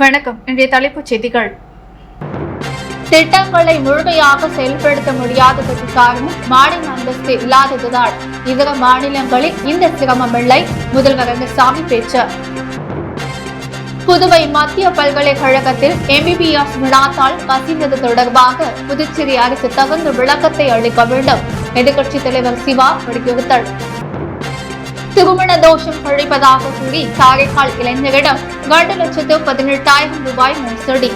வணக்கம். இன்றைய தலைப்புச் செய்திகள். திட்டங்களை முழுமையாக செயல்படுத்த முடியாததற்கு காரணம் மாநில அந்தஸ்து இல்லாததுதான். இதர மாநிலங்களில் இந்த சிரமமில்லை. முதல்வர் ரங்கசாமி பேச்சு. புதுவை மத்திய பல்கலைக்கழகத்தில் MBBS வினாத்தாள் கசிந்தது தொடர்பாக புதுச்சேரி அரசு தகுந்த விளக்கத்தை அளிக்க வேண்டும். எதிர்க்கட்சித் தலைவர் சிவா வலியுறுத்தல். திருமண தோஷம் கழிப்பதாக கூறி காரைக்கால் இளைஞரிடம் 2,18,000 ரூபாய் மோசடி.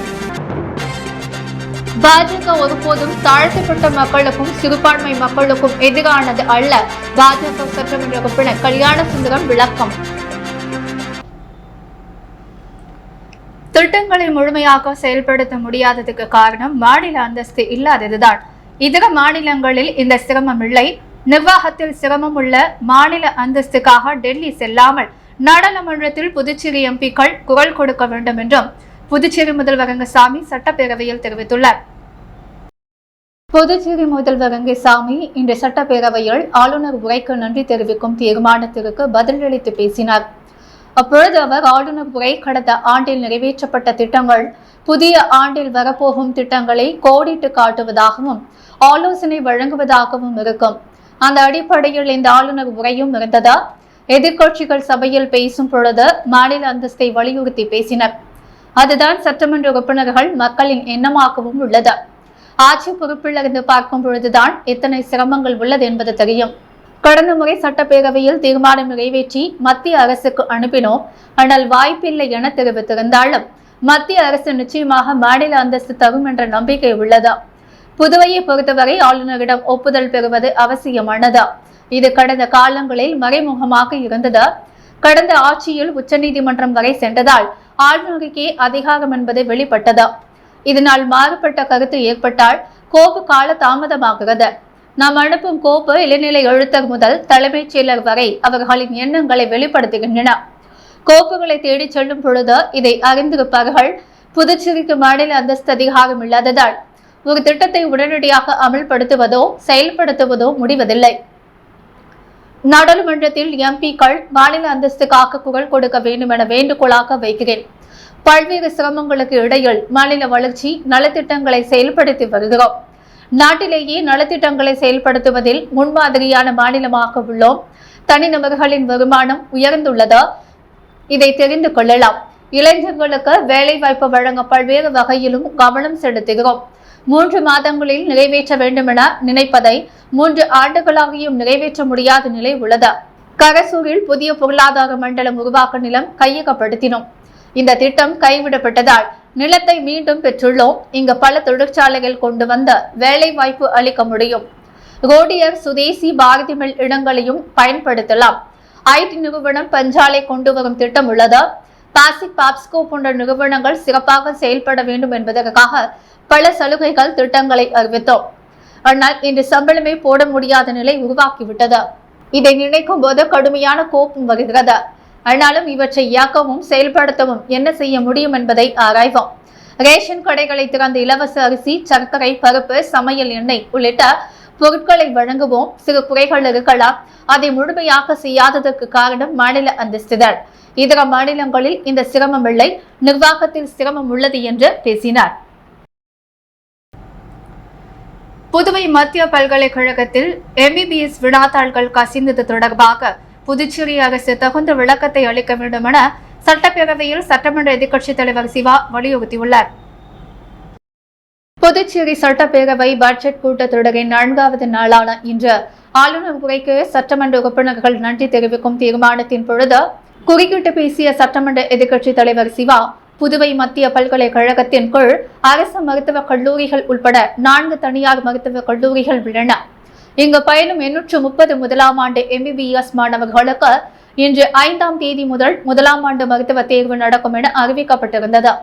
பாஜக ஒருபோதும் தாழ்த்தப்பட்ட மக்களுக்கும் சிறுபான்மை மக்களுக்கும் எதிரானது அல்ல. பாஜக சட்டமன்ற உறுப்பினர் கல்யாணசுந்தரம் விளக்கம். திட்டங்களை முழுமையாக செயல்படுத்த முடியாததுக்கு காரணம் மாநில அந்தஸ்து இல்லாததுதான். இதர மாநிலங்களில் இந்த சிரமம் இல்லை. நிர்வாகத்தில் சிரமம் உள்ள மாநில அந்தஸ்துக்காக டெல்லி செல்லாமல் நாடாளுமன்றத்தில் புதுச்சேரி எம்பிக்கள் குரல் கொடுக்க வேண்டும் என்றும் புதுச்சேரி முதல்வர் ரங்கசாமி சட்டப்பேரவையில் தெரிவித்துள்ளார். புதுச்சேரி முதல்வர் ரங்கசாமி இன்று சட்டப்பேரவையில் ஆளுநர் உரைக்கு நன்றி தெரிவிக்கும் தீர்மானத்திற்கு பதிலளித்து பேசினார். அப்பொழுது அவர் ஆளுநர் உரை கடந்த ஆண்டில் நிறைவேற்றப்பட்ட திட்டங்கள் புதிய ஆண்டில் வரப்போகும் திட்டங்களை கோடிட்டு காட்டுவதாகவும் ஆலோசனை வழங்குவதாகவும் இருக்கும். அந்த அடிப்படையில் இந்த ஆளுநர் உரையும் இருந்ததா? எதிர்க்கட்சிகள் சபையில் பேசும் பொழுது மாநில அந்தஸ்தை வலியுறுத்தி பேசினர். அதுதான் சட்டமன்ற உறுப்பினர்கள் மக்களின் எண்ணமாகவும் உள்ளது. ஆட்சி பொறுப்பிலிருந்து பார்க்கும் பொழுதுதான் எத்தனை சிரமங்கள் உள்ளது என்பது தெரியும். கடந்த முறை சட்டப்பேரவையில் தீர்மானம் நிறைவேற்றி மத்திய அரசுக்கு அனுப்பினோம். ஆனால் வாய்ப்பில்லை என தெரிவித்திருந்தாலும் மத்திய அரசு நிச்சயமாக மாநில அந்தஸ்து தரும் என்ற நம்பிக்கை உள்ளது. புதுவையை பொறுத்தவரை ஆளுநரிடம் ஒப்புதல் பெறுவது அவசியமானது. இது கடந்த காலங்களில் மறைமுகமாக இருந்தது. கடந்த ஆட்சியில் உச்சநீதிமன்றம் வரை சென்றதால் ஆளுநருக்கே அதிகாரம் என்பது வெளிப்பட்டது. இதனால் மாறுபட்ட கருத்து ஏற்பட்டால் கோப்பு கால தாமதமாகிறது. நாம் அனுப்பும் கோப்பு இளநிலை எழுத்தர் முதல் தலைமைச் செயலர் வரை அவர்களின் எண்ணங்களை வெளிப்படுத்துகின்றன. கோப்புகளை தேடிச் செல்லும் பொழுது இதை அறிந்திருப்பார்கள். புதுச்சேரிக்கு மாநில அந்தஸ்து அதிகாரம் இல்லாததால் ஒரு திட்டத்தை உடனடியாக அமல்படுத்துவதோ செயல்படுத்துவதோ முடிவதில்லை. நாடாளுமன்றத்தில் எம்பிக்கள் மாநில அந்தஸ்துக்காக குரல் கொடுக்க வேண்டும் என வேண்டுகோளாக வைக்கிறேன். பல்வேறு சிரமங்களுக்கு இடையில் மாநில வளர்ச்சி நலத்திட்டங்களை செயல்படுத்தி வருகிறோம். நாட்டிலேயே நலத்திட்டங்களை செயல்படுத்துவதில் முன்மாதிரியான மாநிலமாக உள்ளோம். தனிநபர்களின் வருமானம் உயர்ந்துள்ளது. இதை தெரிந்து கொள்ளலாம். இளைஞர்களுக்கு வேலை வாய்ப்பு வழங்க பல்வேறு வகையிலும் கவனம் செலுத்துகிறோம். 3 மாதங்களில் நிறைவேற்ற வேண்டும் என நினைப்பதை 3 ஆண்டுகளாகியும் நிறைவேற்ற முடியாத நிலை உள்ளது. கரசூரில் புதிய பொருளாதார மண்டலம் உருவாக்க நிலம் கையகப்படுத்தினோம். இந்த திட்டம் கைவிடப்பட்டதால் நிலத்தை மீண்டும் பெற்றுள்ளோம். இங்கு பல தொழிற்சாலைகள் கொண்டு வந்த வேலை வாய்ப்பு அளிக்க முடியும். ரோடியர் சுதேசி பாரதி மில் இடங்களையும் பயன்படுத்தலாம். IT நிறுவனம் பஞ்சாலை கொண்டு வரும் திட்டம் உள்ளது. பாசிக் பாப்ஸ்கோ போன்ற நிறுவனங்கள் சிறப்பாக செயல்பட வேண்டும் என்பதற்காக பல சலுகைகள் திட்டங்களை அறிவித்தோம். ஆனால் இன்று சம்பளமே போட முடியாத நிலை உருவாக்கிவிட்டது. இதை நினைக்கும் போது கடுமையான கோபம் வருகிறது. ஆனாலும் இவற்றை இயக்கவும் செயல்படுத்தவும் என்ன செய்ய முடியும் என்பதை ஆராய்வோம். ரேஷன் கடைகளை திறந்து இலவச அரிசி, சர்க்கரை, பருப்பு, சமையல் எண்ணெய் உள்ளிட்ட பொருட்களை வழங்குவோம். சிறு குறைகள் இருக்கலாம். அதை முழுமையாக செய்யாததற்கு காரணம் மாநில அந்தஸ்துதான். இதர மாநிலங்களில் இந்த சிரமம் இல்லை, நிர்வாகத்தில் சிரமம் உள்ளது என்று பேசினார். புதுவை மத்திய பல்கலைக்கழகத்தில் MBBS வினாத்தாள்கள் கசிந்தது தொடர்பாக புதுச்சேரி அரசு தகுந்த விளக்கத்தை அளிக்க வேண்டும் என சட்டப்பேரவையில் சட்டமன்ற எதிர்க்கட்சித் தலைவர் சிவா வலியுறுத்தியுள்ளார். புதுச்சேரி சட்டப்பேரவை பட்ஜெட் கூட்டத்தொடரின் 4வது நாளான இன்று ஆளுநர் உரைக்கு சட்டமன்ற உறுப்பினர்கள் நன்றி தெரிவிக்கும் தீர்மானத்தின் பொழுது குறுக்கிட்டு பேசிய சட்டமன்ற எதிர்க்கட்சித் தலைவர் சிவா, புதுவை மத்திய பல்கலைக்கழகத்தின் கீழ் அரசு மருத்துவக் கல்லூரிகள் உட்பட 4 தனியார் மருத்துவக் கல்லூரிகள் உள்ளன. இங்கு பயிலும் 830 முதலாம் ஆண்டு MBBS மாணவர்களுக்கு இன்று 5ஆம் தேதி முதல் 1ஆம் ஆண்டு மருத்துவ தேர்வு நடக்கும் என அறிவிக்கப்பட்டிருந்தது.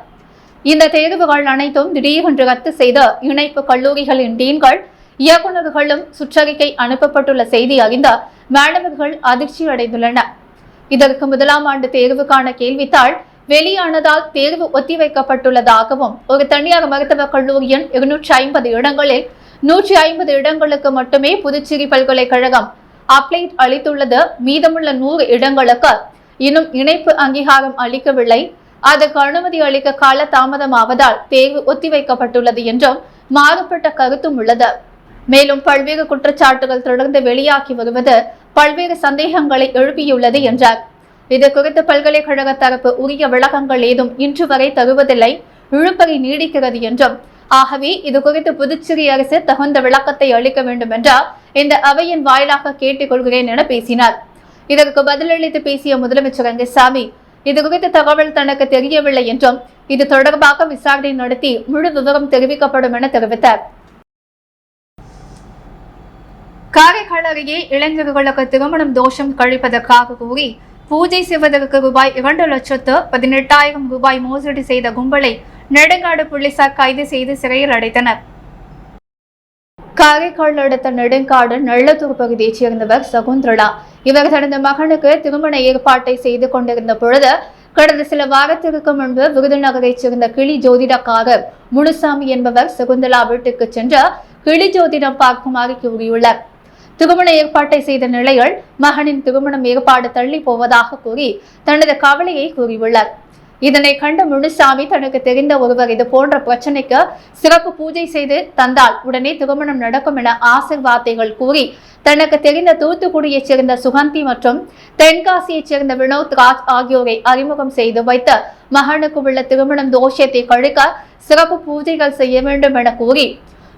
இந்த தேர்வுகள் அனைத்தும் திடீரென்று ரத்து செய்த இணைப்பு கல்லூரிகளின் டீன்கள், இயக்குநர்களும் சுற்றறிக்கை அனுப்பப்பட்டுள்ள செய்தி அறிந்த மாணவர்கள் அதிர்ச்சி அடைந்துள்ளனர். இதற்கு 1ஆம் ஆண்டு தேர்வுக்கான கேள்வித்தாள் வெளியானதால் தேர்வு ஒத்திவைக்கப்பட்டுள்ளதாகவும் ஒரு தனியார் மருத்துவக் கல்லூரியின் 250 இடங்களில் 150 இடங்களுக்கு மட்டுமே புதுச்சேரி பல்கலைக்கழகம் அப்ளைட் அளித்துள்ளது. மீதமுள்ள 100 இடங்களுக்கு இன்னும் இணைப்பு அங்கீகாரம் அளிக்கவில்லை. அதற்கு அனுமதி அளிக்க கால தாமதமாவதால் தேர்வு ஒத்திவைக்கப்பட்டுள்ளது என்றும் மாறுபட்ட கருத்தும் உள்ளது. மேலும் பல்வேறு குற்றச்சாட்டுகள் தொடர்ந்து வெளியாகி வருவது பல்வேறு சந்தேகங்களை எழுப்பியுள்ளது என்றார். இது குறித்து பல்கலைக்கழக தரப்பு உரிய விளக்கங்கள் ஏதும் இன்று வரை தருவதில்லை, இழுபறி நீடிக்கிறது என்றும், ஆகவே இது குறித்து புதுச்சேரி அரசு தகுந்த விளக்கத்தை அளிக்க வேண்டும் என்று இந்த அவையின் வாயிலாக கேட்டுக்கொள்கிறேன் என பேசினார். இதற்கு பதிலளித்து பேசிய முதலமைச்சர் ரங்கசாமி, இது குறித்த தகவல் தனக்கு தெரியவில்லை என்றும், இது தொடர்பாக விசாரணை நடத்தி முழு விவரம் தெரிவிக்கப்படும் என தெரிவித்தார். காரைக்கால் அருகே இளைஞர்களுக்கு திருமணம் தோஷம் கழிப்பதற்காக கூறி பூஜை செய்வதற்கு ரூபாய் 2,18,000 ரூபாய் மோசடி செய்த கும்பலை நெடுங்காடு போலீசார் கைது செய்து சிறையில் அடைத்தனர். காரைக்கால் அடுத்த நெடுங்காடு நல்லத்தூர் பகுதியைச் சேர்ந்தவர் சகுந்தலா. இவர் தனது மகனுக்கு திருமண ஏற்பாட்டை செய்து கொண்டிருந்த பொழுது கடந்த சில வாரத்திற்கு முன்பு விருதுநகரைச் சேர்ந்த கிளி ஜோதிடக்காரர் முனுசாமி என்பவர் சகுந்தலா வீட்டுக்கு சென்று கிளி ஜோதிடம் பார்க்குமாறு கூறியுள்ளார். திருமண ஏற்பாட்டை செய்த நிலையில் மகனின் திருமணம் ஏற்பாடு தள்ளி போவதாக கூறி தனது கவலையை கூறியுள்ளார். இதனை கண்ட முனுசாமி தனக்கு தெரிந்த ஒருவர் இது போன்ற பிரச்சனைக்கு சிறப்பு பூஜை செய்து தந்தால் உடனே திருமணம் நடக்கும் என ஆசீர்வாதங்கள் கூறி தனக்கு தெரிந்த தூத்துக்குடியைச் சேர்ந்த சுகந்தி மற்றும் தென்காசியைச் சேர்ந்த வினோத் ராஜ் ஆகியோரை அறிமுகம் செய்து வைத்து மகனுக்கு உள்ள திருமணம் தோஷத்தை கழிக்க சிறப்பு பூஜைகள் செய்ய வேண்டும் என கூறி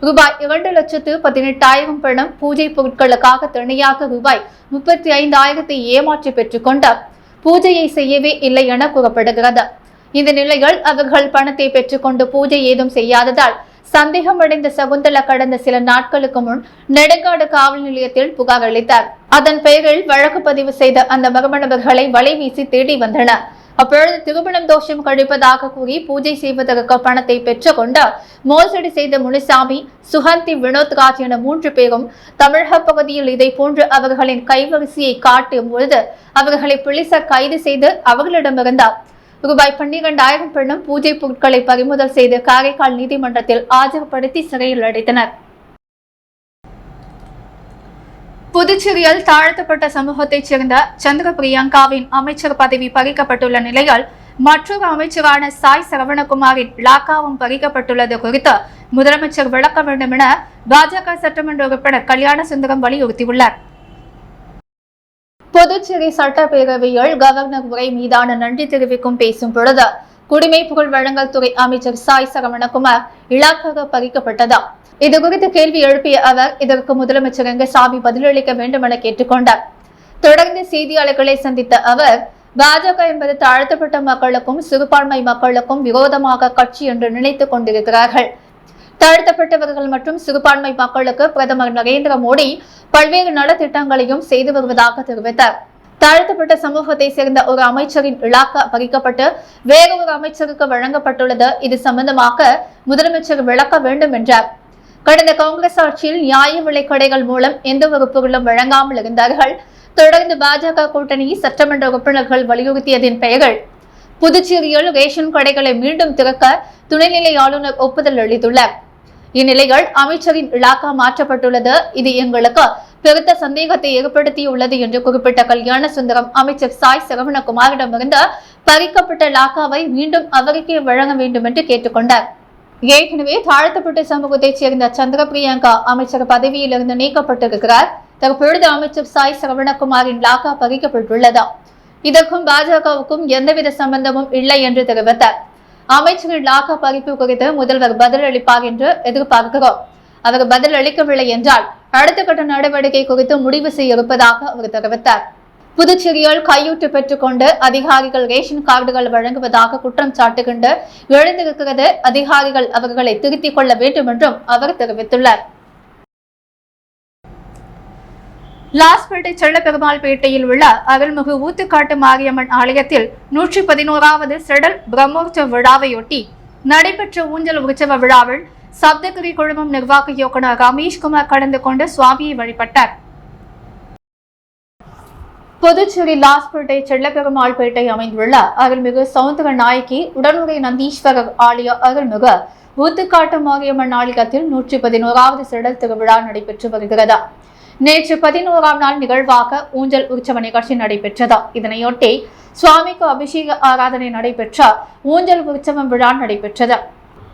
ரூபாய் 2,18,000 பணம் பூஜை பொருட்களுக்காக தனியாக ரூபாய் 35,000 ஏமாற்றி பெற்றுக் கொண்டார். பூஜையை செய்யவே இல்லை என கூறப்படுகிறது. இந்த நிலையில் அவர்கள் பணத்தை பெற்றுக்கொண்டு பூஜை ஏதும் செய்யாததால் சந்தேகமடைந்த சகுந்தலா கடந்த சில நாட்களுக்கு முன் நெடுங்காடு காவல் நிலையத்தில் புகார் அளித்தார். அதன் பெயரில் வழக்கு பதிவு செய்த அந்த மர்ம நபர்களை வலை வீசி தேடி வந்தனர். அப்பொழுது திருமணம் தோஷம் கழிப்பதாக கூறி பூஜை செய்வதற்கு பணத்தை பெற்றுக்கொண்டு மோசடி செய்த முனுசாமி, சுகந்தி, வினோத் ராஜ் என 3 பேரும் தமிழக பகுதியில் இதை போன்று அவர்களின் கைவரிசையை காட்டும் பொழுது அவர்களை போலீசார் கைது செய்து அவர்களிடமிருந்த ரூபாய் 12,000 பணம் பூஜை பொருட்களை பறிமுதல் செய்து காரைக்கால் நீதிமன்றத்தில் ஆஜர்படுத்தி சிறையில் அடைத்தனர். புதுச்சேரியில் தாழ்த்தப்பட்ட சமூகத்தைச் சேர்ந்த சந்திர பிரியங்காவின் அமைச்சர் பதவி பறிக்கப்பட்டுள்ள நிலையில் மற்றொரு அமைச்சரான சாய் சரவணகுமாரின் லாக்காவும் பறிக்கப்பட்டுள்ளது குறித்து முதலமைச்சர் விளக்க வேண்டும் என பாஜக சட்டமன்ற உறுப்பினர் கல்யாண சுந்தரம் வலியுறுத்தியுள்ளார். புதுச்சேரி சட்டப்பேரவையில் கவர்னர் உரை மீதான நன்றி தெரிவிக்கும் பேசும் பொழுது குடிமைப் பொருள் வழங்கல் துறை அமைச்சர் சாய் சரவணகுமார் இலாக்காக பறிக்கப்பட்டது. இது குறித்து கேள்வி எழுப்பிய அவர் இதற்கு முதலமைச்சர் ரங்கசாமி பதிலளிக்க வேண்டும் என கேட்டுக்கொண்டார். தொடர்ந்து செய்தியாளர்களை சந்தித்த அவர், பாஜக என்பது தாழ்த்தப்பட்ட மக்களுக்கும் சிறுபான்மை மக்களுக்கும் விரோதமாக கட்சி என்று நினைத்துக் கொண்டிருக்கிறார்கள். தாழ்த்தப்பட்டவர்கள் மற்றும் சிறுபான்மை மக்களுக்கு பிரதமர் நரேந்திர மோடி பல்வேறு நலத்திட்டங்களையும் செய்து வருவதாக தெரிவித்தார். தாழ்த்தப்பட்ட சமூகத்தை சேர்ந்த ஒரு அமைச்சரின் இலாக்கா பறிக்கப்பட்டு வேறொரு அமைச்சருக்கு வழங்கப்பட்டுள்ளது. இது சம்பந்தமாக முதலமைச்சர் விளக்க வேண்டும் என்றார். கடந்த காங்கிரஸ் ஆட்சியில் நியாய விலைக் கடைகள் மூலம் எந்த ஒரு பொருளும் வழங்காமல் இருந்தார்கள். தொடர்ந்து பாஜக கூட்டணி சட்டமன்ற உறுப்பினர்கள் வலியுறுத்தியதின் பெயரில் புதுச்சேரியில் ரேஷன் கடைகளை மீண்டும் திறக்க துணைநிலை ஆளுநர் ஒப்புதல் அளித்துள்ளார். இந்நிலையில் அமைச்சரின் இலாக்கா மாற்றப்பட்டுள்ளது. இது எங்களுக்கு பெருத்த சந்தேகத்தை ஏற்படுத்தியுள்ளது என்று குறிப்பிட்ட கல்யாண சுந்தரம் அமைச்சர் சாய் சரவணகுமாரிடமிருந்து பறிக்கப்பட்ட லாக்காவை மீண்டும் அவருக்கே வழங்க வேண்டும் என்று கேட்டுக்கொண்டார். ஏற்கனவே தாழ்த்தப்பட்ட சமூகத்தைச் சேர்ந்த சந்திர பிரியங்கா அமைச்சர் பதவியிலிருந்து நீக்கப்பட்டிருக்கிறார். தற்பொழுது அமைச்சர் சாய் சரவணகுமாரின் லாக்கா பறிக்கப்பட்டுள்ளது. இதற்கும் பாஜகவுக்கும் எந்தவித சம்பந்தமும் இல்லை என்று தெரிவித்தார். அமைச்சரின் லாக்கா பறிப்பு குறித்து முதல்வர் பதிலளிப்பார் என்று எதிர்பார்க்கிறோம். அவர் பதில் அளிக்கவில்லை என்றால் அடுத்த கட்ட நடவடிக்கை குறித்து முடிவு செய்ய இருப்பதாக அவர் தெரிவித்தார். புதுச்சேரியில் கையூட்டு பெற்றுக்கொண்டு அதிகாரிகள் ரேஷன் கார்டுகள் வழங்குவதாக குற்றம் சாட்டுகின்ற எழுந்திருக்கிறது. அதிகாரிகள் அவர்களை திருத்திக் கொள்ள வேண்டும் என்றும் அவர் தெரிவித்துள்ளார். லாஸ்பேட்டை செல்லப்பெருமாள்பேட்டையில் உள்ள அருள்மிகு ஊத்துக்காட்டு மாரியம்மன் ஆலயத்தில் 111வது செடல் பிரம்மோற்சவ விழாவையொட்டி நடைபெற்ற ஊஞ்சல் உற்சவ விழாவில் சப்தகிரி குழுமம் நிர்வாக இயக்குநர் ரமேஷ்குமார் கலந்து கொண்டு சுவாமியை வழிபட்டார். புதுச்சேரி லாஸ்பேட்டை செல்லப்பெருமாள்பேட்டை அமைந்துள்ள அருள்மிகு சவுந்தர நாயகி உடனுரை நந்தீஸ்வரர் ஆலய அருள்மிகு ஊத்துக்காட்டு மாரியம்மன் ஆலயத்தில் 111வது செடல் திருவிழா நடைபெற்று வருகிறது. நேற்று 11ஆம் நாள் நிகழ்வாக ஊஞ்சல் உற்சவ நிகழ்ச்சி நடைபெற்றது. இதனையொட்டி சுவாமிக்கு அபிஷேக ஆராதனை நடைபெற்ற ஊஞ்சல் உற்சவம் விழா நடைபெற்றது.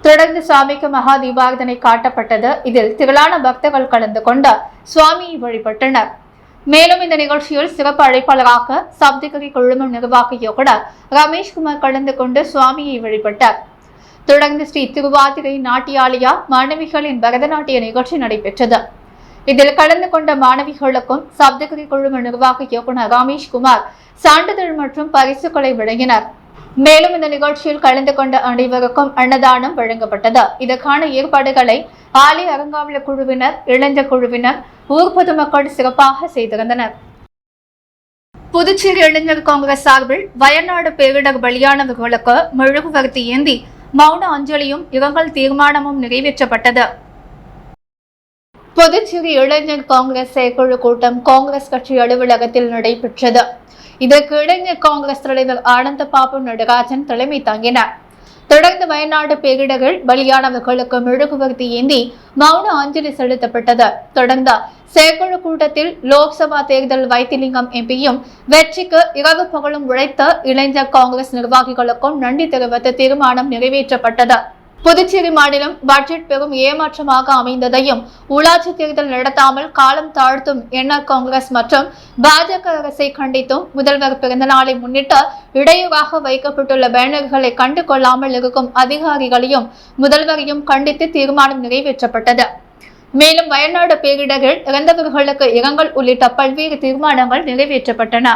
தொடர்ந்து சுவாமிக்கு மகா தீபாரதனை காட்டப்பட்டது. இதில் திரளான பக்தர்கள் கலந்து கொண்டு சுவாமியை வழிபட்டனர். மேலும் இந்த நிகழ்ச்சியில் சிறப்பு அழைப்பாளராக சப்தகிரி குழுமம் நிர்வாக இயக்குனர் ரமேஷ்குமார் கலந்து கொண்டு சுவாமியை வழிபட்டார். தொடர்ந்து ஸ்ரீ திருவாதிரை நாட்டியாலயா மாணவிகளின் பரதநாட்டிய நிகழ்ச்சி நடைபெற்றது. இதில் கலந்து கொண்ட மாணவிகளுக்கும் சப்தகிரி குழும நிர்வாக இயக்குனர் ரமேஷ்குமார் சான்றிதழ் மற்றும் பரிசுகளை வழங்கினார். மேலும் இந்த நிகழ்ச்சியில் கலந்து கொண்ட அனைவருக்கும் அன்னதானம் வழங்கப்பட்டது. இதற்கான ஏற்பாடுகளை ஆலய அறங்காவலர் குழுவினர், இளைஞர் குழுவினர், ஊர் பொதுமக்கள் சிறப்பாக செய்திருந்தனர். புதுச்சேரி இளைஞர் காங்கிரஸ் சார்பில் வயநாடு பேரிடர் பலியானவர்களுக்கு மெழுகுவர்த்தி ஏந்தி மௌன அஞ்சலியும் இரங்கல் தீர்மானமும் நிறைவேற்றப்பட்டது. புதுச்சேரி இளைஞர் காங்கிரஸ் செயற்குழு கூட்டம் காங்கிரஸ் கட்சி அலுவலகத்தில் நடைபெற்றது. இதற்கு இளைஞர் காங்கிரஸ் தலைவர் ஆனந்த பாபு நடராஜன் தலைமை தாங்கினார். தொடர்ந்து வயநாடு பேரிடரில் பலியானவர்களுக்கு மெழுகுவர்த்தி ஏந்தி மௌன அஞ்சலி செலுத்தப்பட்டது. தொடர்ந்து செயற்குழு கூட்டத்தில் லோக்சபா தேர்தல் வைத்திலிங்கம் எம்பியும் வெற்றிக்கு இரவு பகலும் உழைத்த இளைஞர் காங்கிரஸ் நிர்வாகிகளுக்கும் நன்றி தெரிவித்து தீர்மானம் நிறைவேற்றப்பட்டது. புதுச்சேரி மாநிலம் பட்ஜெட் பெரும் ஏமாற்றமாக அமைந்ததையும் உள்ளாட்சி தேர்தல் நடத்தாமல் காலம் தாழ்த்தும் என்ஆர் காங்கிரஸ் மற்றும் பாஜக அரசை கண்டித்தும் முதல்வர் பிறந்த நாளை முன்னிட்டு இடையூறாக வைக்கப்பட்டுள்ள பேனர்களை கண்டு கொள்ளாமல் இருக்கும் அதிகாரிகளையும் முதல்வரையும் கண்டித்து தீர்மானம் நிறைவேற்றப்பட்டது. மேலும் வயநாடு பேரிடரில் இறந்தவர்களுக்கு இரங்கல் உள்ளிட்ட பல்வேறு தீர்மானங்கள் நிறைவேற்றப்பட்டன.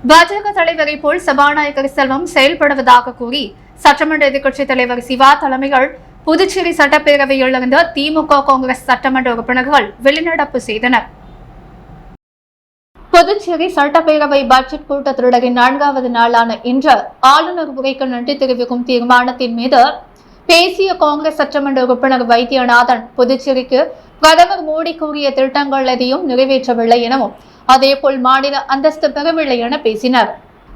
பாஜக தலைவரை போல் சபாநாயகர் செல்வம் செயல்படுவதாக கூறி சட்டமன்ற எதிர்க்கட்சித் தலைவர் சிவா தலைமையில் புதுச்சேரி சட்டப்பேரவையில் இருந்த திமுக காங்கிரஸ் சட்டமன்ற உறுப்பினர்கள் வெளிநடப்பு செய்தனர். புதுச்சேரி சட்டப்பேரவை பட்ஜெட் கூட்டத்தொடரின் 4வது நாளான இன்று ஆளுநர் உரைக்கு நன்றி தெரிவிக்கும் தீர்மானத்தின் மீது பேசிய காங்கிரஸ் சட்டமன்ற உறுப்பினர் வைத்தியநாதன் புதுச்சேரிக்கு பிரதமர் மோடி கூறிய திட்டங்கள் எதையும் நிறைவேற்றவில்லை எனவும் அதேபோல் மாநில அந்தஸ்து பெறவில்லை என பேசினார்.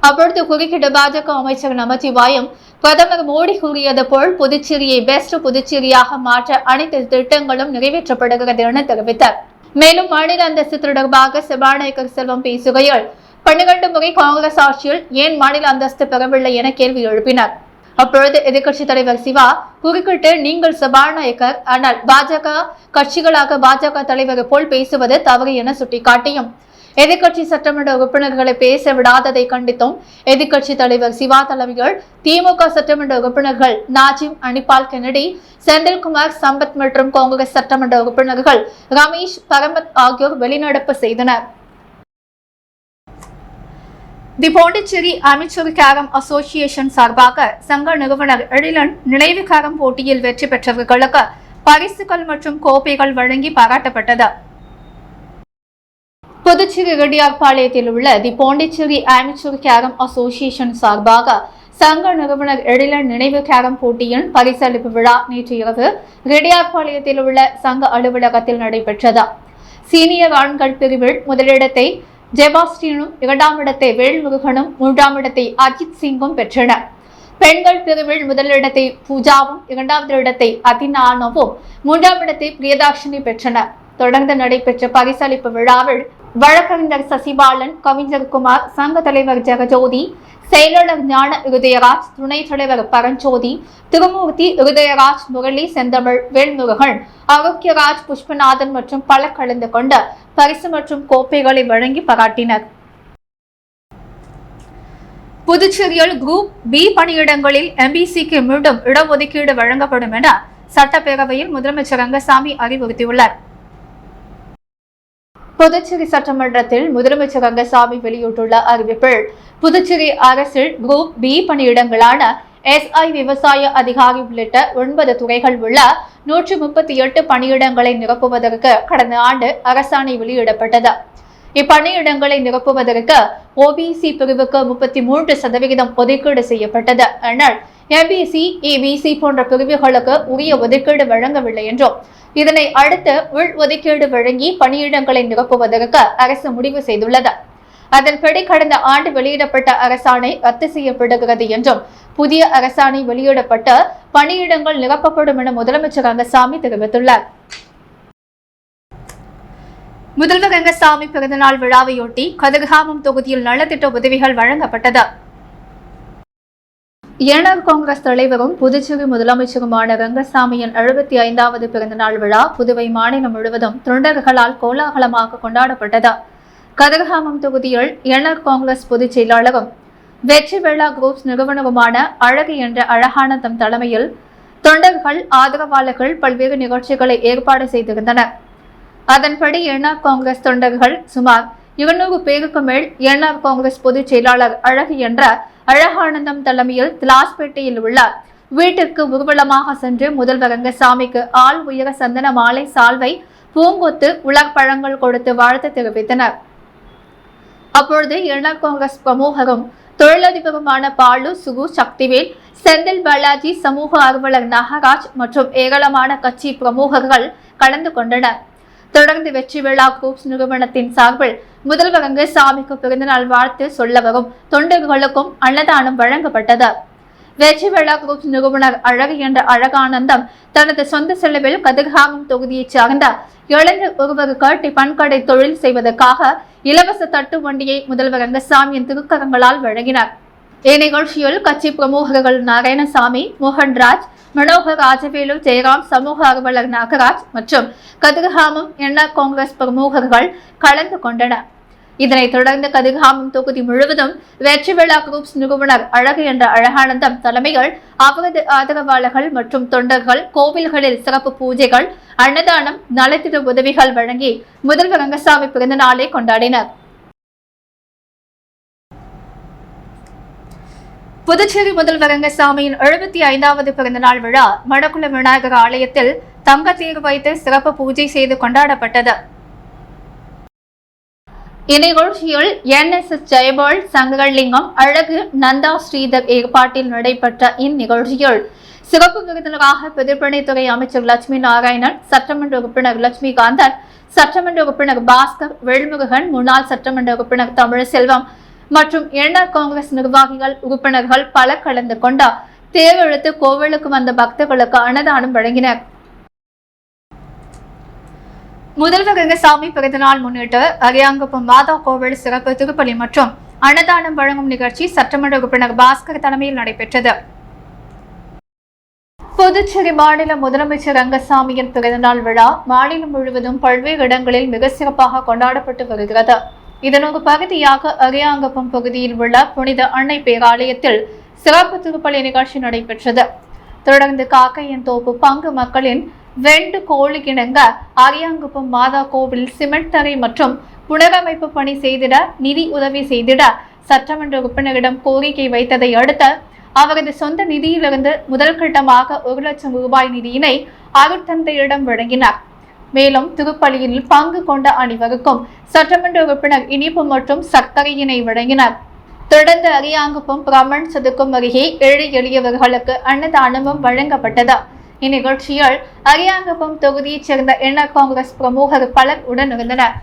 அப்பொழுது குறுக்கிட்ட பாஜக அமைச்சர் நமச்சிவாயம் பிரதமர் மோடி கூறியது போல் புதுச்சேரியை பெஸ்ட் புதுச்சேரியாக மாற்ற அனைத்து திட்டங்களும் நிறைவேற்றப்படுகிறது என தெரிவித்தார். மேலும் மாநில அந்தஸ்து தொடர்பாக சபாநாயகர் செல்வம் பேசுகையில் 12 முறை காங்கிரஸ் ஆட்சியில் ஏன் மாநில அந்தஸ்து பெறவில்லை என கேள்வி எழுப்பினார். அப்பொழுது எதிர்க்கட்சித் தலைவர் சிவா குறுக்கிட்டு நீங்கள் சபாநாயகர், ஆனால் பாஜக கட்சிகளாக பாஜக தலைவர் போல் பேசுவது தவறு என சுட்டிக்காட்டியும் எதிர்க்கட்சி சட்டமன்ற உறுப்பினர்களை பேச விடாததை கண்டித்தும் எதிர்க்கட்சி தலைவர் சிவா தலைமையில் திமுக சட்டமன்ற உறுப்பினர்கள் நாஜிம், அனிபால் கென்னடி, செந்தில்குமார், சம்பத் மற்றும் காங்கிரஸ் சட்டமன்ற உறுப்பினர்கள் ரமேஷ், பரமத் ஆகியோர் வெளிநடப்பு செய்தனர். தி பாண்டிச்சேரி அமைச்சர் கேரம் அசோசியேஷன் சார்பாக சங்க நிறுவனர் எழிலன் நினைவு கேரம் போட்டியில் வெற்றி பெற்றவர்களுக்கு பரிசுகள் மற்றும் கோப்பைகள் வழங்கி பாராட்டப்பட்டது. புதுச்சேரி ரெட்டியார்பாளையத்தில் உள்ள தி பாண்டிச்சேரி அமைச்சர் கேரம் அசோசியேஷன் சார்பாக சங்க நிறுவனர் எழிலன் நினைவு கேரம் போட்டியின் பரிசளிப்பு விழா நேற்று இரவு ரெட்டியார்பாளையத்தில் உள்ள சங்க அலுவலகத்தில் நடைபெற்றது. சீனியர் ஆண்கள் பிரிவில் முதலிடத்தை ஜெபாஸ்டினும், 2ஆம் இடத்தை வேல்முருகனும், 3ஆம் இடத்தை அஜித் சிங்கும் பெற்றனர். பெண்கள் பிரிவில் முதலிடத்தை பூஜாவும், 2வது இடத்தை அதினானவும், 3ஆம் இடத்தை பிரியதாட்சினி பெற்றனர். தொடர்ந்து நடைபெற்ற பரிசளிப்பு விழாவில் வழக்கறிஞர் சசிபாலன், கவிஞர் குமார், சங்க தலைவர் ஜெகஜோதி, செயலாளர் ஞான இருதயராஜ், துணைத் தலைவர் பரஞ்சோதி, திருமூர்த்தி, இருதயராஜ், முரளி, செந்தமிழ், வேல்முருகன், ஆரோக்கியராஜ், புஷ்பநாதன் மற்றும் பலர் கலந்து கொண்டு பரிசு மற்றும் கோப்பைகளை வழங்கி பாராட்டினர். புதுச்சேரியில் குரூப் பி பணியிடங்களில் எம்பிசிக்கு மீண்டும் இடஒதுக்கீடு வழங்கப்படும் என சட்டப்பேரவையில் முதலமைச்சர் ரங்கசாமி அறிவுறுத்தியுள்ளார். புதுச்சேரி சட்டமன்றத்தில் முதலமைச்சர் ரங்கசாமி வெளியிட்டுள்ள அறிவிப்பில் புதுச்சேரி அரசில் குரூப் பி பணியிடங்களான SI, விவசாய அதிகாரி உள்ளிட்ட 9 துறைகள் உள்ள 138 பணியிடங்களை நிரப்புவதற்கு கடந்த ஆண்டு அரசாணை வெளியிடப்பட்டது. இப்பணியிடங்களை நிரப்புவதற்கு OBC பிரிவுக்கு 33% ஒதுக்கீடு செய்யப்பட்டது. ஆனால் MBC, EBC போன்ற பிரிவுகளுக்கு உரிய ஒதுக்கீடு வழங்கவில்லை என்றும் இதனை அடுத்து உள் ஒதுக்கீடு வழங்கி பணியிடங்களை நிரப்புவதற்கு அரசு முடிவு செய்துள்ளது. அதன்படி கடந்த ஆண்டு வெளியிடப்பட்ட அரசாணை ரத்து செய்யப்படுகிறது என்றும் புதிய அரசாணை வெளியிடப்பட்ட பணியிடங்கள் நிரப்பப்படும் என முதலமைச்சர் ரங்கசாமி தெரிவித்துள்ளார். முதல்வர் ரங்கசாமி பிறந்தநாள் விழாவையொட்டி கதிர்காமம் தொகுதியில் நலத்திட்ட உதவிகள் வழங்கப்பட்டது. என்ஆர் காங்கிரஸ் தலைவரும் புதுச்சேரி முதலமைச்சருமான ரங்கசாமியின் 75வது பிறந்தநாள் விழா புதுவை மாநிலம் முழுவதும் தொண்டர்களால் கோலாகலமாக கொண்டாடப்பட்டது. கதிர்காமம் தொகுதியில் என்ஆர் காங்கிரஸ் பொதுச் செயலாளரும் வெற்றி விழா குரூப்ஸ் நிறுவனருமான அழகு என்ற அழகானந்தம் தலைமையில் தொண்டர்கள் ஆதரவாளர்கள் பல்வேறு நிகழ்ச்சிகளை ஏற்பாடு செய்திருந்தனர். அதன்படி என்ஆர் காங்கிரஸ் தொண்டர்கள் சுமார் 200 பேருக்கு மேல் என்ஆர் காங்கிரஸ் பொதுச் செயலாளர் அழகு என்ற அழகானந்தம் தலைமையில் திலாஸ்பேட்டையில் உள்ள வீட்டிற்கு ஊர்வலமாக சென்று முதல்வர் ரங்கசாமிக்கு ஆள் உயர சந்தன மாலை, சால்வை, பூங்கொத்து, உலர்பழங்கள் கொடுத்து வாழ்த்து தெரிவித்தனர். அப்பொழுது என்ஆர் காங்கிரஸ் பிரமுகரும் தொழிலதிபருமான பாலு, சுகு, சக்திவேல், செந்தில் பாலாஜி, சமூக ஆர்வலர் நாகராஜ் மற்றும் ஏராளமான கட்சி பிரமுகர்கள் கலந்து கொண்டனர். தொடர்ந்து வெற்றி விழா குரூப்ஸ் நிறுவனத்தின் சார்பில் முதல்வர் ரங்கசாமிக்கு பிறந்தநாள் வாழ்த்து சொல்ல வரும் தொண்டர்களுக்கும் அன்னதானம் வழங்கப்பட்டது. வெற்றி விழா குரூப்ஸ் நிறுவனர் அழகு என்ற அழகானந்தம் தனது சொந்த செலவில் கதிர்காமம் தொகுதியைச் சார்ந்த இளைஞர் ஒருவருக்கு டிபன் கடை தொழில் செய்வதற்காக இலவச தட்டு வண்டியை முதல்வர் ரங்கசாமியின் திருக்கரங்களால் வழங்கினார். இந்நிகழ்ச்சியில் கட்சி பிரமுகர்கள் நாராயணசாமி, மோகன்ராஜ், மனோகர், ராஜவேலு, ஜெயராம், சமூக ஆர்வலர் நாகராஜ் மற்றும் கதிர்காமம் என்ஆர் காங்கிரஸ் பிரமுகர்கள் கலந்து கொண்டனர். இதனைத் தொடர்ந்து கதிர்காமம் தொகுதி முழுவதும் வெற்றி விழா குரூப்ஸ் நிறுவனர் அழகு என்ற அழகானந்தம் தலைமையில் அவரது ஆதரவாளர்கள் மற்றும் தொண்டர்கள் கோவில்களில் சிறப்பு பூஜைகள், அன்னதானம், நலத்திட்ட உதவிகள் வழங்கி முதல்வர் ரங்கசாமி பிறந்த நாளை கொண்டாடினர். புதுச்சேரி முதல்வர் ரங்கசாமியின் 75வது பிறந்தநாள் விழா மடக்குளம் விநாயகர் ஆலயத்தில் தங்கத்தேர் வைத்து சிறப்பு பூஜை செய்து கொண்டாடப்பட்டது. இந்நிகழ்ச்சியில் NSS ஜெயபால், சங்கரலிங்கம், அழகு, நந்தா, ஸ்ரீதர் ஏற்பாட்டில் நடைபெற்ற இந்நிகழ்ச்சியில் சிறப்பு விருந்தினராக பொதுப்பணித்துறை அமைச்சர் லட்சுமி நாராயணன், சட்டமன்ற உறுப்பினர் லட்சுமிகாந்தன், சட்டமன்ற உறுப்பினர் பாஸ்கர், வேல்முருகன், முன்னாள் சட்டமன்ற உறுப்பினர் தமிழ்செல்வம் மற்றும் என்ஆர் காங்கிரஸ் நிர்வாகிகள், உறுப்பினர்கள் பலர் கலந்து கொண்ட தேரெழுத்து கோவிலுக்கு வந்த பக்தர்களுக்கு அன்னதானம் வழங்கினர். முதல்வர் ரங்கசாமி பிறந்தநாள் முன்னிட்டு அரியாங்குப்பம் மாதா கோவில் சிறப்பு திருப்பலி மற்றும் அன்னதானம் வழங்கும் நிகழ்ச்சி சட்டமன்ற உறுப்பினர் பாஸ்கர் தலைமையில் நடைபெற்றது. புதுச்சேரி மாநில முதலமைச்சர் ரங்கசாமியின் பிறந்தநாள் விழா மாநிலம் முழுவதும் பல்வேறு இடங்களில் மிக சிறப்பாக கொண்டாடப்பட்டு வருகிறது. இதன் ஒரு பகுதியாக அரியாங்குப்பம் பகுதியில் உள்ள புனித அன்னை பேராலயத்தில் சிறப்பு திருப்பலி நிகழ்ச்சி நடைபெற்றது. தொடர்ந்து காக்கையன் தோப்பு பங்கு மக்களின் வேண்டுகோள் இணங்க அரியாங்குப்பம் மாதா கோவில் சிமெண்ட் தரை மற்றும் புனரமைப்பு பணி செய்திட நிதி உதவி செய்திட சட்டமன்ற உறுப்பினரிடம் கோரிக்கை வைத்ததை அடுத்து அவரது சொந்த நிதியிலிருந்து முதல் கட்டமாக 1 லட்சம் ரூபாய் நிதியினை அருட்தந்தையிடம் வழங்கினார். மேலும் திருப்பலியில் பங்கு கொண்ட அனைவருக்கும் சட்டமன்ற உறுப்பினர் இனிப்பு மற்றும் சர்க்கரையினை வழங்கினார். தொடர்ந்து அரியாங்குப்பம் பிரமன் சதுக்கம் அருகே ஏழை எளியவர்களுக்கு அன்னதானமும் வழங்கப்பட்டது. இந்நிகழ்ச்சியில் அரியாங்குப்பம் தொகுதியைச் சேர்ந்த என்ஆர் காங்கிரஸ் பிரமுகர் பலர் உடனிருந்தனர்.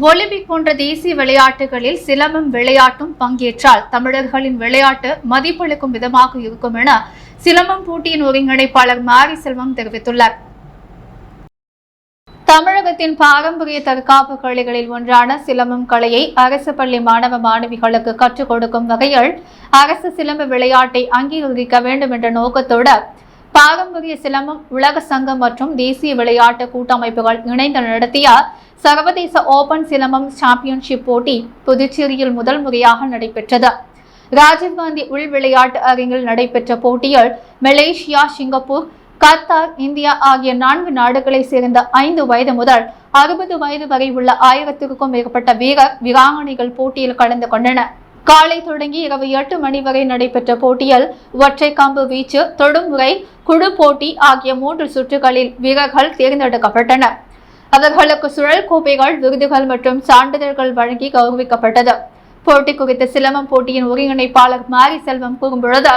ஒலிம்பிக் போன்ற தேசிய விளையாட்டுகளில் சிலம்பம் விளையாட்டும் பங்கேற்றால் தமிழர்களின் விளையாட்டு மதிப்பளிக்கும் விதமாக இருக்கும் என சிலம்பம் போட்டியின் ஒருங்கிணைப்பாளர் மாரி செல்வம் தெரிவித்துள்ளார். தமிழகத்தின் பாரம்பரிய தற்காப்பு கலைகளில் ஒன்றான சிலம்பம் கலையை அரசு பள்ளி மாணவ மாணவிகளுக்கு கற்றுக் கொடுக்கும் வகையில் அரசு சிலம்ப விளையாட்டை அங்கீகரிக்க வேண்டும் என்ற நோக்கத்தோடு பாரம்பரிய சிலம்பம் உலக சங்கம் மற்றும் தேசிய விளையாட்டு கூட்டமைப்புகள் இணைந்து நடத்திய சர்வதேச ஓபன் சிலம்பம் சாம்பியன்ஷிப் போட்டி புதுச்சேரியில் முதல் முறையாக நடைபெற்றது. ராஜீவ்காந்தி உள் விளையாட்டு அரங்கில் நடைபெற்ற போட்டியில் மலேசியா, சிங்கப்பூர், கத்தார், இந்தியா ஆகிய 4 நாடுகளை சேர்ந்த 5 வயது முதல் 60 வயது வரை உள்ள 1000க்கும் மேற்பட்ட வீரர் வீராங்கனைகள் போட்டியில் கலந்து கொண்டனர். காலை தொடங்கி இரவு 8 மணி வரை நடைபெற்ற போட்டியில் ஒற்றை கம்பு வீச்சு, தொடுமுறை, குழு போட்டி ஆகிய 3 சுற்றுகளில் வீரர்கள் தேர்ந்தெடுக்கப்பட்டனர். அவர்களுக்கு சுழல் கோப்பைகள், விருதுகள் மற்றும் சான்றிதழ்கள் வழங்கி கௌரவிக்கப்பட்டது. போட்டி குறித்த சிலம்பம் போட்டியின் ஒருங்கிணைப்பாளர் மாரி செல்வம் கூறும்பொழுது,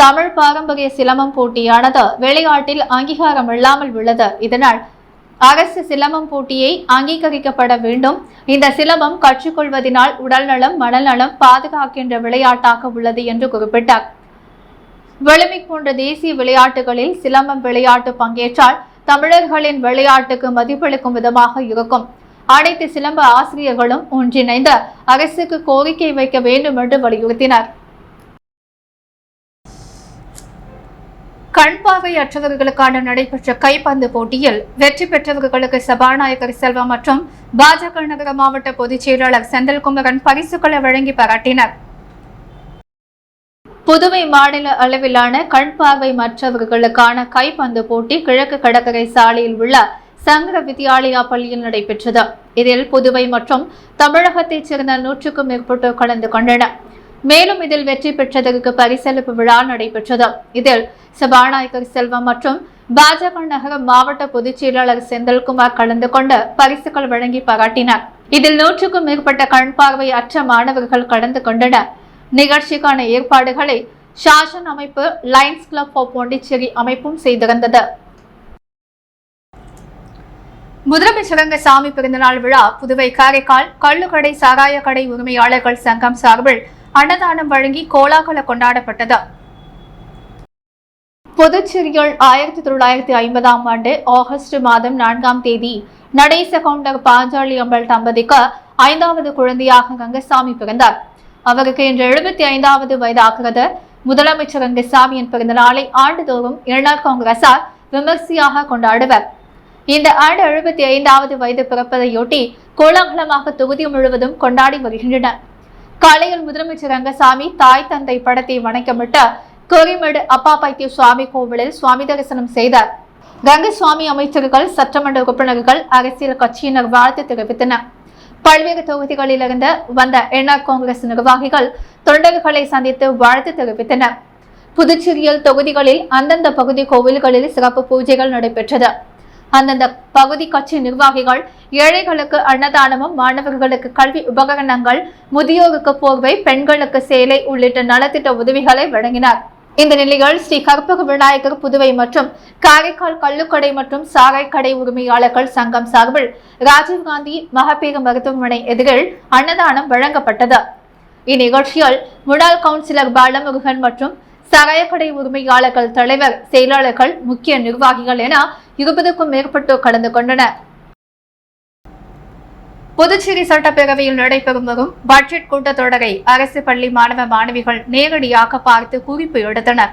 தமிழ் பாரம்பரிய சிலம்பம் போட்டியானது விளையாட்டில் அங்கீகாரம் இல்லாமல் உள்ளது. இதனால் அரசு சிலம்பம் போட்டியை அங்கீகரிக்கப்பட வேண்டும். இந்த சிலம்பம் கற்றுக்கொள்வதனால் உடல்நலம், மனநலம் பாதுகாக்கின்ற விளையாட்டாக உள்ளது என்று குறிப்பிட்டார். ஒலிம்பிக் போன்ற தேசிய விளையாட்டுகளில் சிலம்பம் விளையாட்டு பங்கேற்றால் தமிழர்களின் விளையாட்டுக்கு மதிப்பளிக்கும் விதமாக இருக்கும். அனைத்து சிலம்ப ஆசிரியர்களும் ஒன்றிணைந்த அரசுக்கு கோரிக்கை வைக்க வேண்டும் என்று வலியுறுத்தினர். கண் பார்வையற்றவர்களுக்கான நடைபெற்ற கைப்பந்து போட்டியில் வெற்றி பெற்றவர்களுக்கு சபாநாயகர் செல்வம் மற்றும் பாஜக நகர மாவட்ட பொதுச் செயலாளர் செந்தில்குமரன் பரிசுகளை வழங்கி பாராட்டினர். புதுவை மாநில அளவிலான கண் பார்வை மற்றவர்களுக்கான கைப்பந்து போட்டி கிழக்கு கடற்கரை சாலையில் உள்ள சங்கர வித்யாலயா பள்ளியில் நடைபெற்றது. இதில் புதுவை மற்றும் தமிழகத்தைச் சேர்ந்த 100க்கும் மேற்பட்டோர் கலந்து கொண்டனர். மேலும் இதில் வெற்றி பெற்றதற்கு பரிசளிப்பு விழா நடைபெற்றது. இதில் சபாநாயகர் செல்வம் மற்றும் பாஜக நகர மாவட்ட பொதுச் செயலாளர் செந்தில்குமார் கலந்து கொண்டு பரிசுகள் வழங்கி பாராட்டினார். இதில் 100க்கும் மேற்பட்ட கண் பார்வை அற்ற மாணவர்கள் கலந்து கொண்டனர். நிகழ்ச்சிக்கான ஏற்பாடுகளை ஷாசன் அமைப்பு, லயன்ஸ் கிளப் ஆஃப் பாண்டிச்சேரி அமைப்பும் செய்திருந்தது. முதலமைச்சர் ரங்கசாமி பிறந்தநாள் விழா புதுவை காரைக்கால் கள்ளுக்கடை சாராய கடை உரிமையாளர்கள் சங்கம் சார்பில் அன்னதானம் வழங்கி கோலாகல கொண்டாடப்பட்டது. புதுச்சேரியில் 1950ஆம் ஆண்டு ஆகஸ்ட் மாதம் 4ஆம் தேதி நடேச கவுண்டர் பாஞ்சாலி அம்பல் தம்பதிக்கு 5வது குழந்தையாக ரங்கசாமி பிறந்தார். அவருக்கு இன்று 75வது வயதாகிறது. முதலமைச்சர் ரங்கசாமியின் பிறந்த நாளை ஆண்டுதோறும் என்ஆர் காங்கிரசார் விமர்சையாக கொண்டாடுவர். இந்த ஆண்டு 75வது வயது பிறப்பதையொட்டி கோலாகலமாக தொகுதி முழுவதும் கொண்டாடி வருகின்றனர். காலையில் முதலமைச்சர் ரங்கசாமி தாய் தந்தை படத்தை வணக்கமிட்டு கோரிமேடு அப்பா பைத்திய சுவாமி கோவிலில் சுவாமி தரிசனம் செய்தார். ரங்கசுவாமி அமைச்சர்கள், சட்டமன்ற உறுப்பினர்கள், அரசியல் கட்சியினர் வாழ்த்து தெரிவித்தனர். பல்வேறு தொகுதிகளிலிருந்து வந்த என்ஆர் காங்கிரஸ் நிர்வாகிகள் தொண்டர்களை சந்தித்து வாழ்த்து தெரிவித்தனர். புதுச்சேரியில் தொகுதிகளில் அந்தந்த பகுதி கோவில்களில் சிறப்பு பூஜைகள் நடைபெற்றது. அந்தந்த பகுதி கட்சி நிர்வாகிகள் ஏழைகளுக்கு அன்னதானமும், மாணவர்களுக்கு கல்வி உபகரணங்கள், முதியோருக்கு போர்வை, பெண்களுக்கு சேலை உள்ளிட்ட நலத்திட்ட உதவிகளை வழங்கினார். இந்த நிலையில் ஸ்ரீ கற்பக விநாயகர் புதுவை மற்றும் காரைக்கால் கள்ளுக்கடை மற்றும் சாராய் கடை உரிமையாளர்கள் சங்கம் சார்பில் ராஜீவ்காந்தி மகப்பேறு மருத்துவமனை எதிரில் அன்னதானம் வழங்கப்பட்டது. இந்நிகழ்ச்சியில் முன்னாள் கவுன்சிலர் பாலமுருகன் மற்றும் சாராயக்கடை உரிமையாளர்கள் தலைவர், செயலாளர்கள், முக்கிய நிர்வாகிகள் என 20க்கும் மேற்பட்டோர் கலந்து கொண்டனர். புதுச்சேரி சட்டப்பேரவையில் நடைபெறும் வரும் பட்ஜெட் கூட்டத்தொடரை அரசு பள்ளி மாணவ மாணவிகள் நேரடியாக பார்த்து குறிப்பு எடுத்தனர்.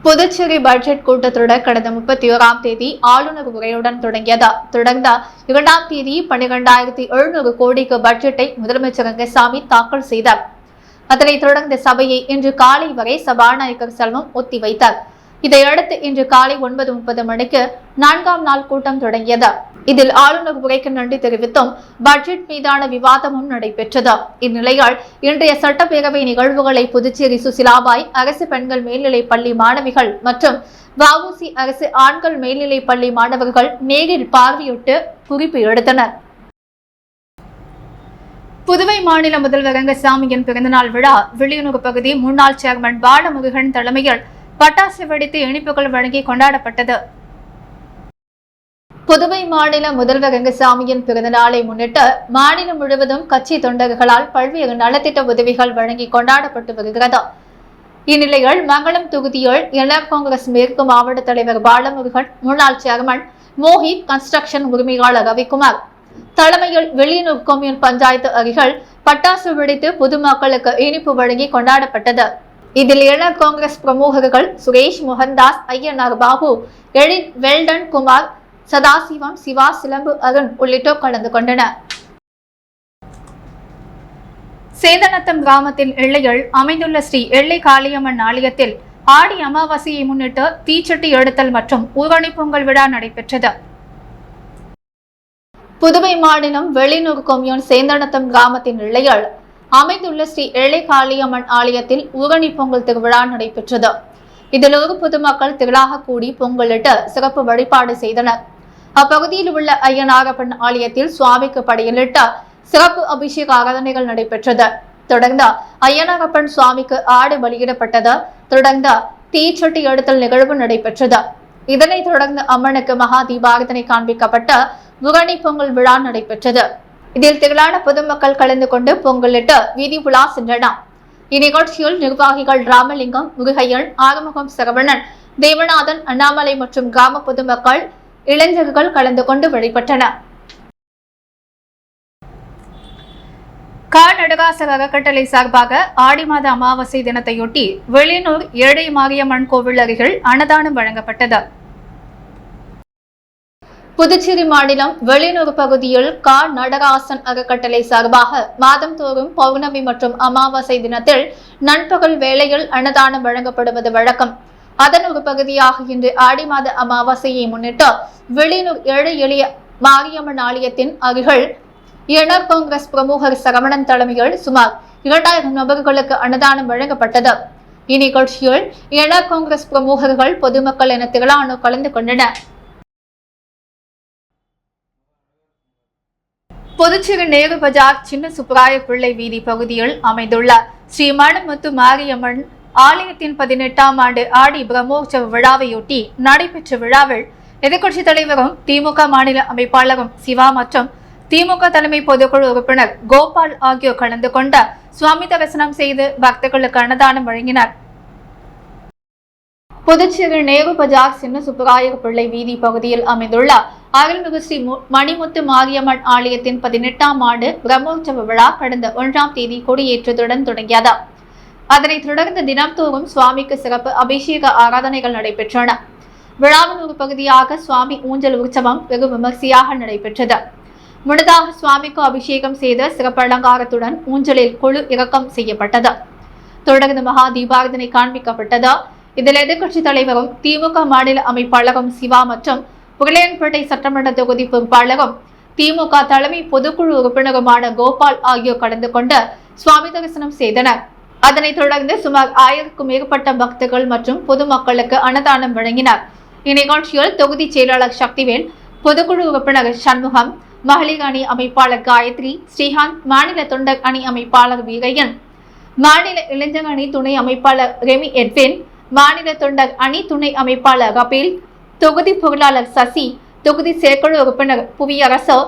புதுச்சேரி பட்ஜெட் கூட்டத்தொடர் கடந்த 31ஆம் தேதி ஆளுநர் உரையுடன் தொடங்கியது. தொடர்ந்த 2ஆம் தேதி 12,700 கோடிக்கு பட்ஜெட்டை முதலமைச்சர் ரங்கசாமி தாக்கல் செய்தார். அதனைத் தொடர்ந்த சபையை இன்று காலை வரை சபாநாயகர் செல்வம் ஒத்திவைத்தார். இதையடுத்து இன்று காலை 9:30 மணிக்கு 4ஆம் நாள் கூட்டம் தொடங்கியது. இதில் ஆளுநர் உரைக்கு நன்றி தெரிவித்தும் பட்ஜெட் மீதான விவாதமும் நடைபெற்றது. இந்நிலையால் இன்றைய சட்டப்பேரவை நிகழ்வுகளை புதுச்சேரி சுசிலாபாய் அரசு பெண்கள் மேல்நிலைப் பள்ளி மாணவிகள் மற்றும் வஉசி அரசு ஆண்கள் மேல்நிலைப் பள்ளி மாணவர்கள் நேரில் பார்வையிட்டு குறிப்பு எடுத்தனர். புதுவை மாநில முதல்வர் ரங்கசாமியின் பிறந்தநாள் விழா வில்லியனூர் பகுதி முன்னாள் சேர்மன் பாலமுருகன் தலைமையில் பட்டாசு வெடித்து இனிப்புகள் வழங்கி கொண்டாடப்பட்டது. புதுவை மாநில முதல்வர் ரங்கசாமியின் பிறந்த நாளை முன்னிட்டு மாநிலம் முழுவதும் கட்சி தொண்டர்களால் பல்வேறு நலத்திட்ட உதவிகள் வழங்கி கொண்டாடப்பட்டு வருகிறது. இந்நிலையில் மங்களம் தொகுதியில் என்ஆர் காங்கிரஸ் மேற்கு மாவட்ட தலைவர் பாலமுருகன், முன்னாள் சேர்மன் மோஹித், கன்ஸ்ட்ரக்ஷன் உரிமையாளர் ரவிக்குமார் தலைமையில் வில்லியனூர் கொம்யூன் பஞ்சாயத்து அருகில் பட்டாசு வெடித்து பொதுமக்களுக்கு இனிப்பு வழங்கி கொண்டாடப்பட்டது. இதில் என்ஆர் காங்கிரஸ் பிரமுகர்கள் சுரேஷ், மோகன்தாஸ், ஐயனார் பாபு, எழில், வெல்டன் குமார், சதாசிவம், சிவா, சிலம்பு, அருண் உள்ளிட்டோர் கலந்து கொண்டனர். சேந்தநத்தம் கிராமத்தின் எல்லையில் அமைந்துள்ள ஸ்ரீ எல்லை காளியம்மன் ஆலயத்தில் ஆடி அமாவாசையை முன்னிட்டு தீச்சட்டி எடுத்தல் மற்றும் ஊரணி பொங்கல் விழா நடைபெற்றது. புதுவை மாநிலம் வெளியூர் கொம்யூன் சேந்தநத்தம் கிராமத்தின் எல்லையில் அமைந்துள்ள ஸ்ரீ எல்லை காளியம்மன் ஆலயத்தில் ஊரணி பொங்கல் திருவிழா நடைபெற்றது. இதில் ஒரு பொதுமக்கள் திரளாக கூடி பொங்கலிட்டு சிறப்பு வழிபாடு செய்தனர். அப்பகுதியில் உள்ள ஐயனாரப்பன் ஆலயத்தில் சுவாமிக்கு படையலிட்டு சிறப்பு அபிஷேக ஆராதனைகள் நடைபெற்றது. தொடர்ந்து ஐயனாரப்பன் சுவாமிக்கு ஆடு பலியிடப்பட்டது. தொடர்ந்து தீச்சட்டி எடுத்தல் நிகழ்வு நடைபெற்றது. இதனைத் தொடர்ந்து அம்மனுக்கு மகா தீபாரதனை காண்பிக்கப்பட்ட ஊரணி பொங்கல் விழா நடைபெற்றது. இதில் திரளான பொதுமக்கள் கலந்து கொண்டு பொங்கலிட்டு வீதி உலா சென்றனர். இந்நிகழ்ச்சியில் நிர்வாகிகள் ராமலிங்கம், முருகையன், ஆறுமுகம், சரவணன், தேவநாதன், அண்ணாமலை மற்றும் கிராம பொதுமக்கள், இளைஞர்கள் கலந்து கொண்டு வழிபட்டனர். நடராசர் அறக்கட்டளை சார்பாக ஆடி மாத அமாவாசை தினத்தையொட்டி வெளியனூர் ஏழை மாரியம்மன் கோவில் அருகில் அன்னதானம் வழங்கப்பட்டது. புதுச்சேரி மாநிலம் வெளியனூர் பகுதியில் நடராசன் அறக்கட்டளை சார்பாக மாதந்தோறும் பௌர்ணமி மற்றும் அமாவாசை தினத்தில் நண்பகல் வேளையில் அன்னதானம் வழங்கப்படுவது வழக்கம். அதன் ஒரு பகுதியாக இன்று ஆடி மாத அமாவாசையை முன்னிட்டு வெளியனூர் ஏழை எளிய மாரியம்மன் ஆலயத்தின் அருகில் என்ஆர் காங்கிரஸ் பிரமுகர் சரவணன் தலைமையில் சுமார் 2000 நபர்களுக்கு அன்னதானம் வழங்கப்பட்டது. இந்நிகழ்ச்சியில் என்ஆர் காங்கிரஸ் பிரமுகர்கள், பொதுமக்கள் என திரளானோர் கலந்து கொண்டனர். புதுச்சேரி நேரு பஜார் சின்ன சுப்பராய பிள்ளை வீதி பகுதியில் அமைந்துள்ள ஸ்ரீ மணமுத்து மாரியம்மன் ஆலயத்தின் 18ஆம் ஆண்டு ஆடி பிரம்மோற்சவ விழாவையொட்டி நடைபெற்ற விழாவில் எதிர்க்கட்சித் தலைவரும் திமுக மாநில அமைப்பாளரும் சிவா மற்றும் திமுக தலைமை பொதுக்குழு உறுப்பினர் கோபால் ஆகியோர் கலந்து கொண்ட சுவாமி தரிசனம் செய்து பக்தர்களுக்கு அன்னதானம் வழங்கினர். புதுச்சேரி நேரு பஜார் சின்ன சுப்பராயர் பிள்ளை வீதி பகுதியில் அமைந்துள்ள அருள்மிகு ஸ்ரீ மணிமுத்து மாரியம்மன் ஆலயத்தின் 18ஆம் ஆண்டு பிரம்மோற்சவ விழா கடந்த 1ஆம் தேதி கொடியேற்றத்துடன் தொடங்கியது. அதனைத் தொடர்ந்து தினம்தோறும் சுவாமிக்கு சிறப்பு அபிஷேக ஆராதனைகள் நடைபெற்றன. விழாவின் ஒரு பகுதியாக சுவாமி ஊஞ்சல் உற்சவம் வெகு விமர்சையாக நடைபெற்றது. முன்னதாக சுவாமிக்கு அபிஷேகம் செய்த சிறப்பு அலங்காரத்துடன் ஊஞ்சலில் குழு இறக்கம் செய்யப்பட்டது. தொடர்ந்து மகா தீபாரதனை காண்பிக்கப்பட்டது. இதில் எதிர்க்கட்சித் தலைவரும் திமுக மாநில அமைப்பாளரும் சிவா மற்றும் புகழையன்பேட்டை சட்டமன்ற தொகுதி பொறுப்பாளரும் திமுக தலைமை பொதுக்குழு உறுப்பினருமான கோபால் ஆகியோர் கலந்து கொண்டு சுவாமி தரிசனம் செய்தனர். அதனைத் தொடர்ந்து சுமார் 1000க்கும் மேற்பட்ட பக்தர்கள் மற்றும் பொதுமக்களுக்கு அன்னதானம் வழங்கினர். இந்நிகழ்ச்சியில் தொகுதி செயலாளர் சக்திவேல், பொதுக்குழு உறுப்பினர் சண்முகம், மகளிர் அணி அமைப்பாளர் காயத்ரி, ஸ்ரீகாந்த், மாநில தொண்டர் அணி அமைப்பாளர் வீரையன், மாநில இளைஞர் அணி துணை அமைப்பாளர் ரெமி எட்வின், மாநில தொண்டர் அணி துணை அமைப்பாளர் கபில், தொகுதி பொருளாளர் சசி, தொகுதி செயற்குழு உறுப்பினர் புவியரசு,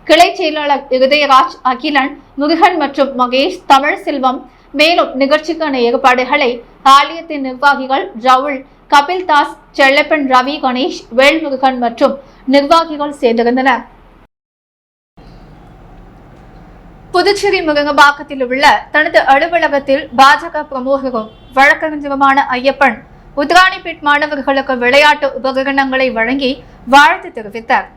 கிளை செயலாளர் இருதயராஜ், அகிலன், முருகன் மற்றும் மகேஷ், தமிழ் செல்வம், மேலும் நிகழ்ச்சிக்கான ஏற்பாடுகளை ஆலயத்தின் நிர்வாகிகள் ரவுல், கபில் தாஸ், செல்லப்பன், ரவி, கணேஷ், வேல்முருகன் மற்றும் நிர்வாகிகள் செய்திருந்தனர். புதுச்சேரி முருங்கம்பாக்கத்தில் உள்ள தனது அலுவலகத்தில் பாஜக பிரமுகரும் வழக்கறிஞருமான ஐயப்பன் உத்ராணிபேட் மாணவர்களுக்கு விளையாட்டு உபகரணங்களை வழங்கி வாழ்த்து தெரிவித்தார்.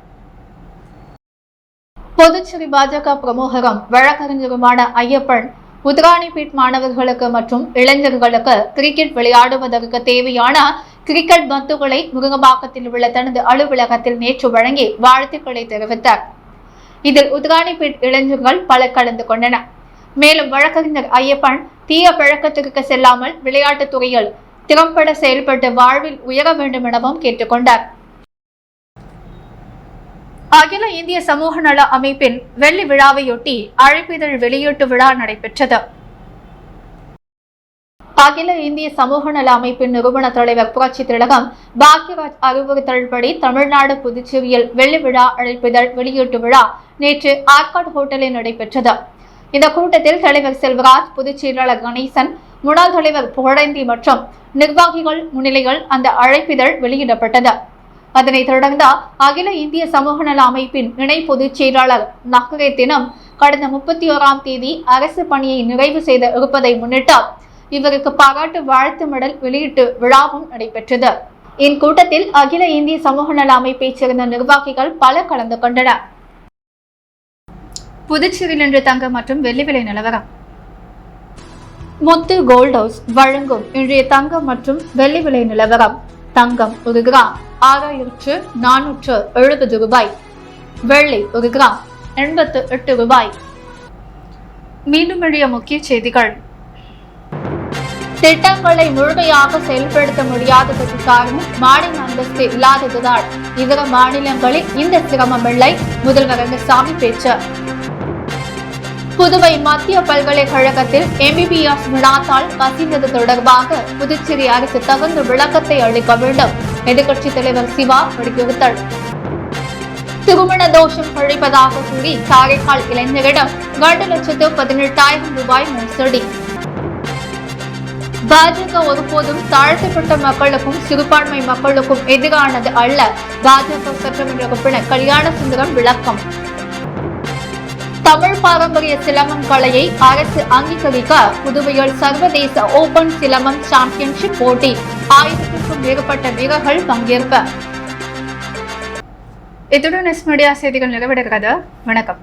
புதுச்சேரி பாஜக பிரமுகரும் வழக்கறிஞருமான ஐயப்பன் உத்ராணிபேட் மாணவர்களுக்கு மற்றும் இளைஞர்களுக்கு கிரிக்கெட் விளையாடுவதற்கு தேவையான கிரிக்கெட் பந்துகளை முருங்கம்பாக்கத்தில் உள்ள தனது அலுவலகத்தில் நேற்று வழங்கி வாழ்த்துக்களை தெரிவித்தார். இதில் உத்ராணிபேட் இளைஞர்கள் பலர் கலந்து கொண்டனர். மேலும் வழக்கறிஞர் ஐயப்பன் தீய பழக்கத்திற்கு செல்லாமல் விளையாட்டுத் துறையில் திறம்பட செயல்பட்டு வாழ்வில் உயர வேண்டும் எனவும் கேட்டுக்கொண்டார். அகில இந்திய சமூக நல அமைப்பின் வெள்ளி விழாவையொட்டி அழைப்பிதழ் வெளியீட்டு விழா நடைபெற்றது. அகில இந்திய சமூக நல அமைப்பின் நிறுவன தலைவர் புரட்சி திலகம் பாக்யராஜ் அறிவுறுத்தல்படி தமிழ்நாடு புதுச்சேரியில் வெள்ளி விழா அழைப்பிதழ் வெளியீட்டு விழா நேற்று ஆற்காடு ஹோட்டலில் நடைபெற்றது. இந்த கூட்டத்தில் தலைவர் செல்வராஜ், பொதுச் செயலாளர் கணேசன், முன்னாள் தலைவர் புகழேந்தி மற்றும் நிர்வாகிகள் முன்னிலையில் அந்த அழைப்பிதழ் வெளியிடப்பட்டது. அதனைத் தொடர்ந்து அகில இந்திய சமூக நல அமைப்பின் இணை பொதுச் செயலாளர் நக்கரே தினம் கடந்த 31ஆம் தேதி அரசு பணியை நிறைவு செய்த இருப்பதை முன்னிட்டு இவருக்கு பாராட்டு வாழ்த்து மெடல் வெளியீட்டு விழாவும் நடைபெற்றது. இக்கூட்டத்தில் அகில இந்திய சமூக நல அமைப்பைச் சேர்ந்த நிர்வாகிகள் பலர் கலந்து கொண்டனர். புதுச்சேரியில் இன்று தங்கம் மற்றும் வெள்ளி விலை நிலவரம். முத்து கோல்ட் ஹவுஸ் வழங்கும் இன்றைய தங்கம் மற்றும் வெள்ளி விலை நிலவரம். தங்கம் 1 கிராம் 6470 ரூபாய், வெள்ளி 1 கிராம் 88 ரூபாய். மீண்டும் எளிய முக்கிய செய்திகள். திட்டங்களை முழுமையாக செயல்படுத்த முடியாததற்கு காரணம் மாநில அந்தஸ்து இல்லாததுதான். இதர மாநிலங்களில் இந்த சிரமமில்லை, முதல்வர் ரங்கசாமி பேச்சு. புதுவை மத்திய பல்கலைக்கழகத்தில் MBBS வினாத்தாள் கசிந்தது தொடர்பாக புதுச்சேரி அரசு தகுந்த விளக்கத்தை அளிக்க வேண்டும், எதிர்க்கட்சித் தலைவர் சிவா வலியுறுத்தல். திருமண தோஷம் கழிப்பதாக கூறி காரைக்கால் இளைஞரிடம் 2,18,000 ரூபாய் மோசடி. பாஜக ஒருபோதும் தாழ்த்தப்பட்ட மக்களுக்கும் சிறுபான்மை மக்களுக்கும் எதிரானது அல்ல. பாஜக சட்டமன்ற உறுப்பினர் கல்யாண சுந்தரம் விளக்கம். தமிழ் பாரம்பரிய சிலம்பம் கலையை அரசு அங்கீகரிக்க புதுவையில் சர்வதேச ஓபன் சிலம்பம் சாம்பியன்ஷிப் போட்டி 1000க்கும் மேற்பட்ட வீரர்கள் பங்கேற்ப. இத்துடன் எஸ் மீடியா செய்திகள் நிறைவடைகிறது. வணக்கம்.